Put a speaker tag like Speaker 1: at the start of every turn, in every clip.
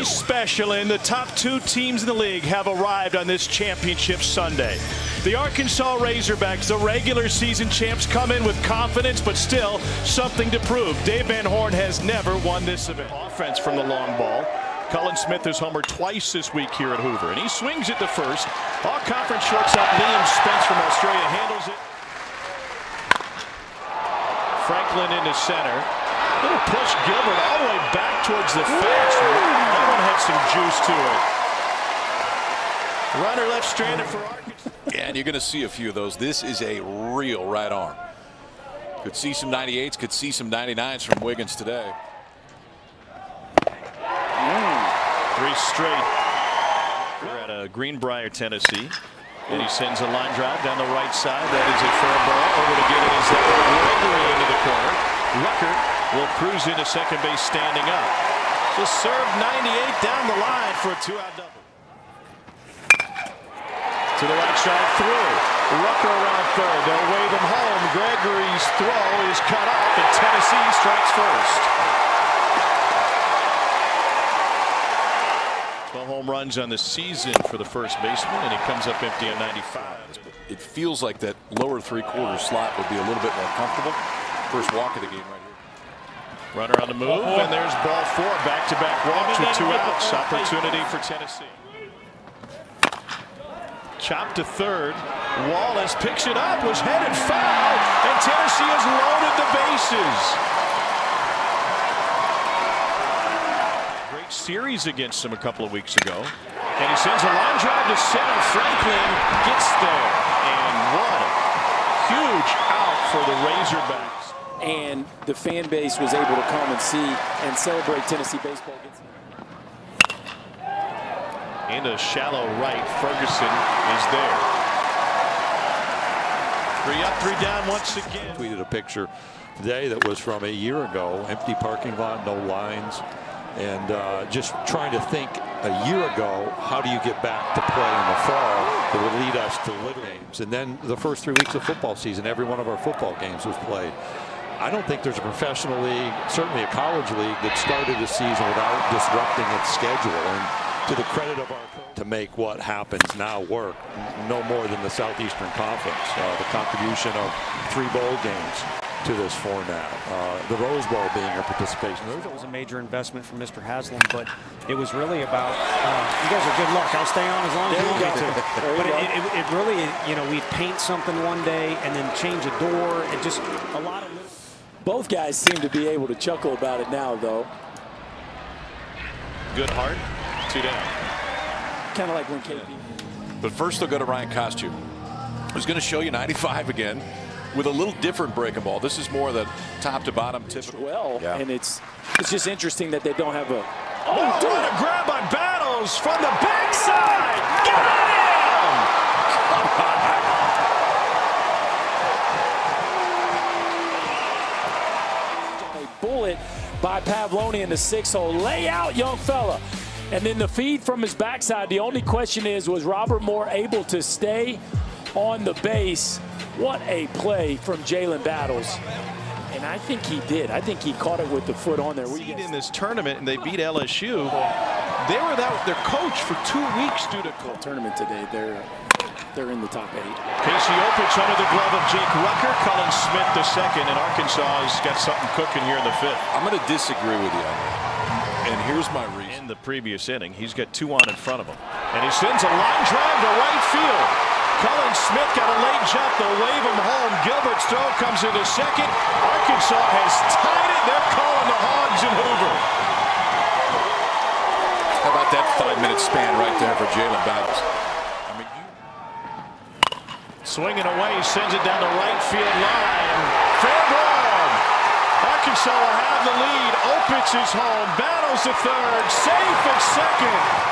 Speaker 1: Somebody's special, and the top two teams in the league have arrived on this championship Sunday. The Arkansas Razorbacks, the regular season champs, come in with confidence, but still something to prove. Dave Van Horn has never won this event. Offense from the long ball. Cullen Smith has homered twice this week here at Hoover, and he swings at the first. All-conference shortstop Liam Spence from Australia handles it. Franklin into center. Little push Gilbert all the way back towards the fence. That one had some juice to it. Runner left stranded for Arkansas.
Speaker 2: Yeah, and you're going to see a few of those. This is a real right arm. Could see some 98s, could see some 99s from Wiggins today.
Speaker 1: Three straight. We're at Greenbrier, Tennessee. And he sends a line drive down the right side. That is a fair ball. Over to get it is that Gregory into the corner. Rucker will cruise into second base standing up. Just served 98 down the line for a two-out double. To the right side through. Rucker around third. They'll wave him home. Gregory's throw is cut off, and Tennessee strikes first. 12 home runs on the season for the first baseman, and he comes up empty on 95.
Speaker 2: It feels like that lower three-quarter slot would be a little bit more comfortable. First walk of the game right here.
Speaker 1: Runner on the move, and there's ball four. Back-to-back walks with two outs. Opportunity for Tennessee. Chopped to third. Wallace picks it up, was headed foul, and Tennessee has loaded the bases. Series against him a couple of weeks ago, and he sends a line drive to center. Franklin gets there, and what a huge out for the Razorbacks.
Speaker 3: And the fan base was able to come and see and celebrate Tennessee baseball.
Speaker 1: In a shallow right, Ferguson is there. 3 up, 3 down once again.
Speaker 4: Tweeted a picture today that was from a year ago. Empty parking lot, no lines. And just trying to think a year ago, how do you get back to play in the fall that would lead us to Little games? And then the first 3 weeks of football season, every one of our football games was played. I don't think there's a professional league, certainly a college league, that started a season without disrupting its schedule. And to the credit of our coach, to make what happens now work, no more than the Southeastern Conference. The contribution of 3 bowl games to this format, the Rose Bowl being a participation.
Speaker 5: It was a major investment from Mr. Haslam, but it was really about, you guys are good luck. I'll stay on as long as you want me to. But it really, you know, we paint something one day and then change a door. It just, a lot of.
Speaker 3: Both guys seem to be able to chuckle about it now, though.
Speaker 1: Good heart, 2 down.
Speaker 3: Kind of like when KP.
Speaker 2: But first they'll go to Ryan Costu, who's going to show you 95 again, with a little different breaking ball. This is more the top to bottom typical.
Speaker 3: Well, yeah. And it's just interesting that they don't have a.
Speaker 1: Oh, what a grab by Battles from the backside. Got
Speaker 3: him! A bullet by Pavloni in the 6-hole. Lay out, young fella. And then the feed from his backside. The only question is, was Robert Moore able to stay on the base? What a play from Jalen Battles. And I think he did. I think he caught it with the foot on there.
Speaker 1: In this tournament, and they beat LSU. They were without their coach for 2 weeks due to
Speaker 3: tournament today. They're in the top 8.
Speaker 1: Casey Opitz under the glove of Jake Rucker. Cullen Smith the second, and Arkansas has got something cooking here in the 5th.
Speaker 2: I'm going to disagree with you on that. And here's my reason.
Speaker 1: In the previous inning, he's got 2 on in front of him. And he sends a line drive to right field. Cullen Smith got a late jump. They'll wave him home. Gilbert's throw comes into second. Arkansas has tied it. They're calling the Hogs in Hoover.
Speaker 2: How about that 5-minute span right there for Jalen Battles? I mean,
Speaker 1: swinging away, sends it down the right field line. Fair ball. Arkansas will have the lead. Opitz is home. Battles to third. Safe at second.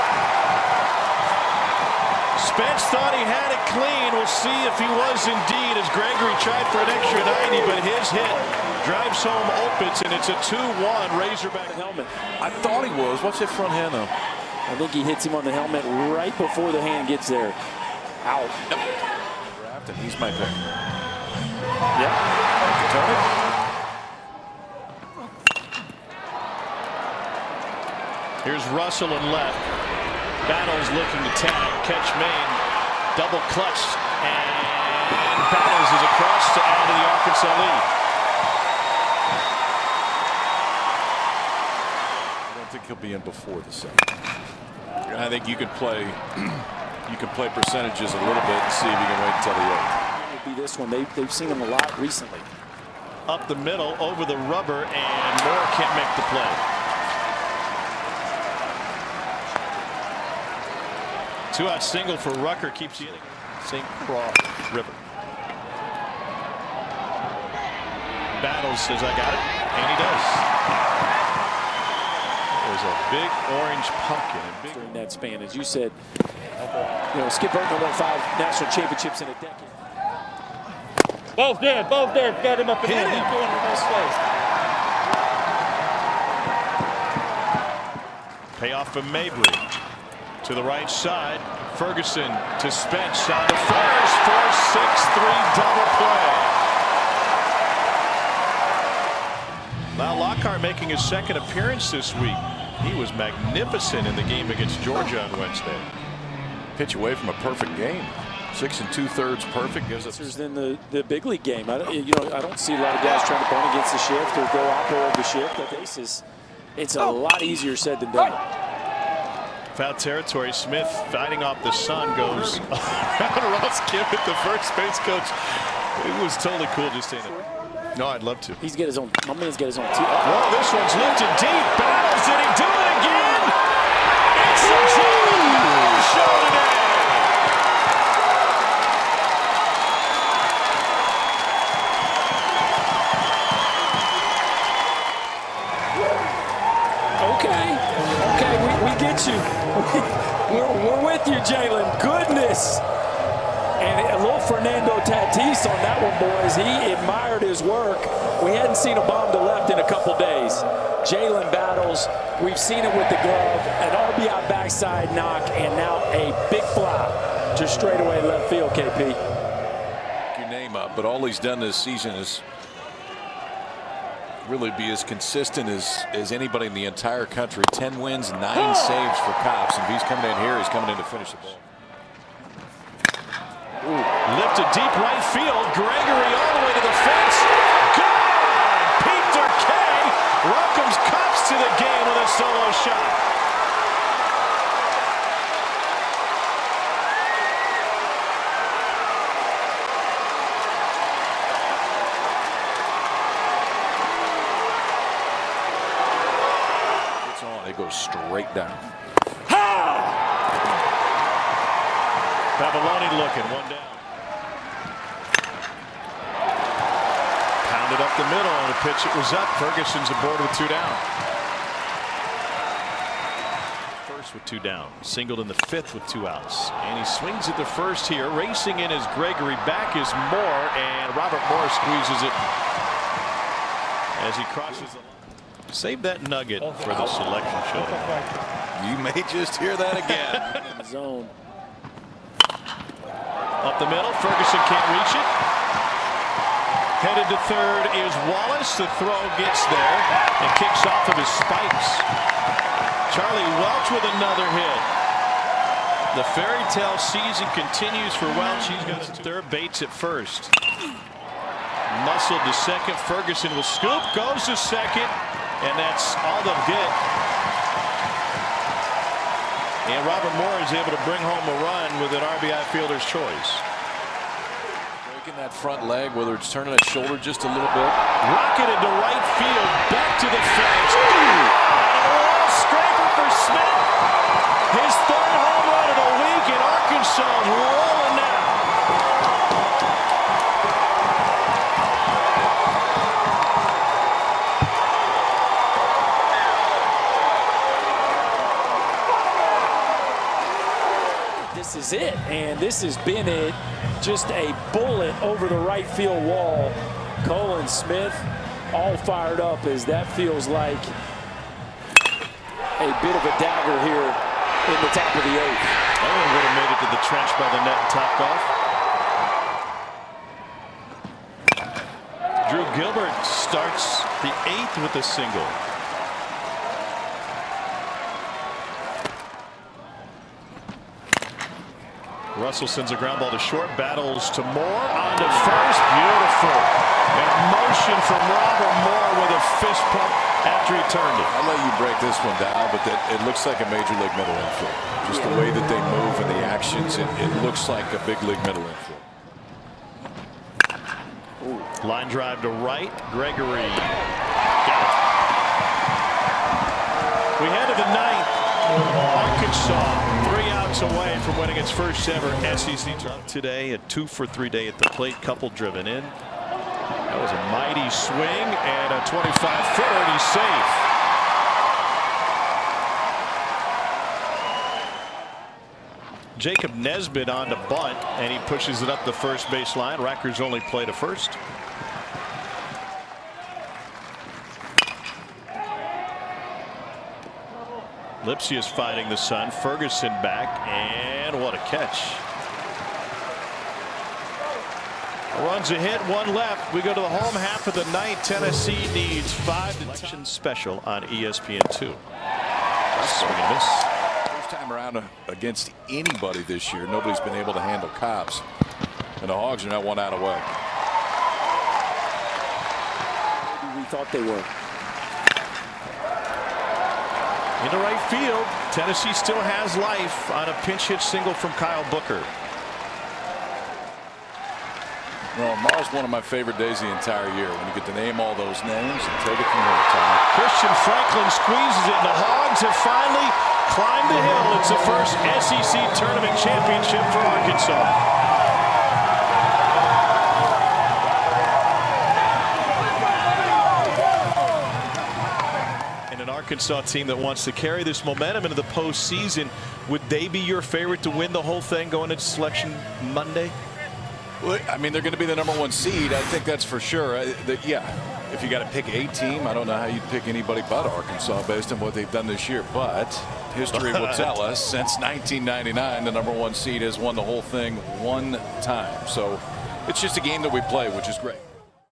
Speaker 1: Spence thought he had it clean. We'll see if he was indeed, as Gregory tried for an extra 90, but his hit drives home Opitz, and it's a 2-1 Razorback helmet.
Speaker 2: I thought he was. What's that front hand, though?
Speaker 3: I think he hits him on the helmet right before the hand gets there. Out.
Speaker 2: Draft, and he's my pick.
Speaker 3: Yep.
Speaker 1: Here's Russell and left. Battles looking to tag. Catch made. Double clutch. And Battles is across to add to the Arkansas lead.
Speaker 2: I don't think he'll be in before the second. I think you can play percentages a little bit and see if you can wait until the 8th.
Speaker 3: It would be this one. They've seen him a lot recently.
Speaker 1: Up the middle, over the rubber, and Moore can't make the play. Two-out single for Rucker keeps the inning. St. Croix River. Battles says, I got it, and he does. There's a big orange pumpkin.
Speaker 3: During that span, as you said, Skip Burton won 5 national championships in a decade.
Speaker 6: Both there. Got him up in there. He's going to the next place.
Speaker 1: Payoff from Mabry. To the right side. Ferguson to Spence on the first. 4-6-3 double play. Now Lockhart making his second appearance this week. He was magnificent in the game against Georgia on Wednesday.
Speaker 2: Pitch away from a perfect game. 6 2/3 perfect gives us.
Speaker 3: In the big league game, I don't see a lot of guys trying to bunt against the shift or go out there the shift. At bases, it's a lot easier said than done.
Speaker 1: Foul territory. Smith fighting off the sun goes around Ross Kimmett, the first base coach. It was totally cool just saying it. No, I'd love to.
Speaker 3: He's got his own. My man's got his own tee.
Speaker 1: Well, this one's lifted deep. Battles. Did he do it again? It's a Jalen show today.
Speaker 3: Okay, we get you. We're with you, Jalen. Goodness. And a little Fernando Tatis on that one, boys. He admired his work. We hadn't seen a bomb to left in a couple days. Jalen Battles, we've seen it with the glove, an RBI backside knock, and now a big fly to straightaway left field, KP.
Speaker 2: Your name up, but all he's done this season is really be as consistent as anybody in the entire country. 10 wins, 9 saves for Cops. And if he's coming in here, he's coming in to finish the ball.
Speaker 1: Lifted deep right field. Gregory all the way to the fence. Gone! Peter Kay welcomes Cops to the game with a solo shot.
Speaker 2: It goes straight down.
Speaker 1: Babaloni looking, one down. Pounded up the middle on a pitch. It was up. Ferguson's aboard with 2 down. First with 2 down. Singled in the 5th with 2 outs. And he swings at the first here. Racing in is Gregory. Back is Moore. And Robert Moore squeezes it as he crosses the line. Save that nugget for the selection show.
Speaker 2: You may just hear that again.
Speaker 3: Zone.
Speaker 1: Up the middle, Ferguson can't reach it. Headed to third is Wallace. The throw gets there and kicks off of his spikes. Charlie Welch with another hit. The fairy tale season continues for Welch. He's got it to third, Bates at first. Muscled to second. Ferguson will scoop, goes to second, and that's all they'll get. And Robert Moore is able to bring home a run with an RBI fielder's choice.
Speaker 2: Breaking that front leg, whether it's turning that shoulder just a little bit.
Speaker 1: Rocketed to right field, back to the fence. A scraper for Smith. His 3rd home run of the week, and Arkansas rolling now.
Speaker 3: This is it, and this has been it. Just a bullet over the right field wall. Colin Smith all fired up as that feels like a bit of a dagger here in the top of the 8th.
Speaker 1: That one would have made it to the trench by the net and topped off. Drew Gilbert starts the 8th with a single. Russell sends a ground ball to short, battles to Moore, on to first, beautiful. And a motion from Robert Moore with a fist pump after he turned it.
Speaker 2: I'll let you break this one down, but it looks like a major league middle infield. Just the way that they move and the actions, it looks like a big league middle infield.
Speaker 1: Line drive to right, Gregory. Got it. We head to the ninth. Arkansas 3 outs away from winning its first ever SEC tournament. Today, a 2-for-3 day at the plate, couple driven in. That was a mighty swing and a 25-footer, and he's safe. Jacob Nesbitt on to bunt, and he pushes it up the first base line. Racker's only play to first. Lipsy is fighting the sun. Ferguson back, and what a catch. Runs a hit, 1 left. We go to the home half of the ninth. Tennessee needs 5 to special on ESPN2. Swing and miss.
Speaker 2: First time around against anybody this year, nobody's been able to handle Cobbs, and the Hogs are now 1 out away.
Speaker 3: We thought they were.
Speaker 1: Into right field, Tennessee still has life on a pinch hit single from Kyle Booker.
Speaker 2: Well, tomorrow's one of my favorite days of the entire year when you get to name all those names and take it from here, Tom.
Speaker 1: Christian Franklin squeezes it, and the Hogs have finally climbed the hill. It's the first SEC tournament championship for Arkansas. Arkansas team that wants to carry this momentum into the postseason. Would they be your favorite to win the whole thing going into Selection Monday?
Speaker 2: Well, I mean, they're going to be the #1 seed. I think that's for sure. Yeah, if you got to pick a team, I don't know how you'd pick anybody but Arkansas based on what they've done this year. But history will tell us since 1999, the #1 seed has won the whole thing 1 time. So it's just a game that we play, which is great.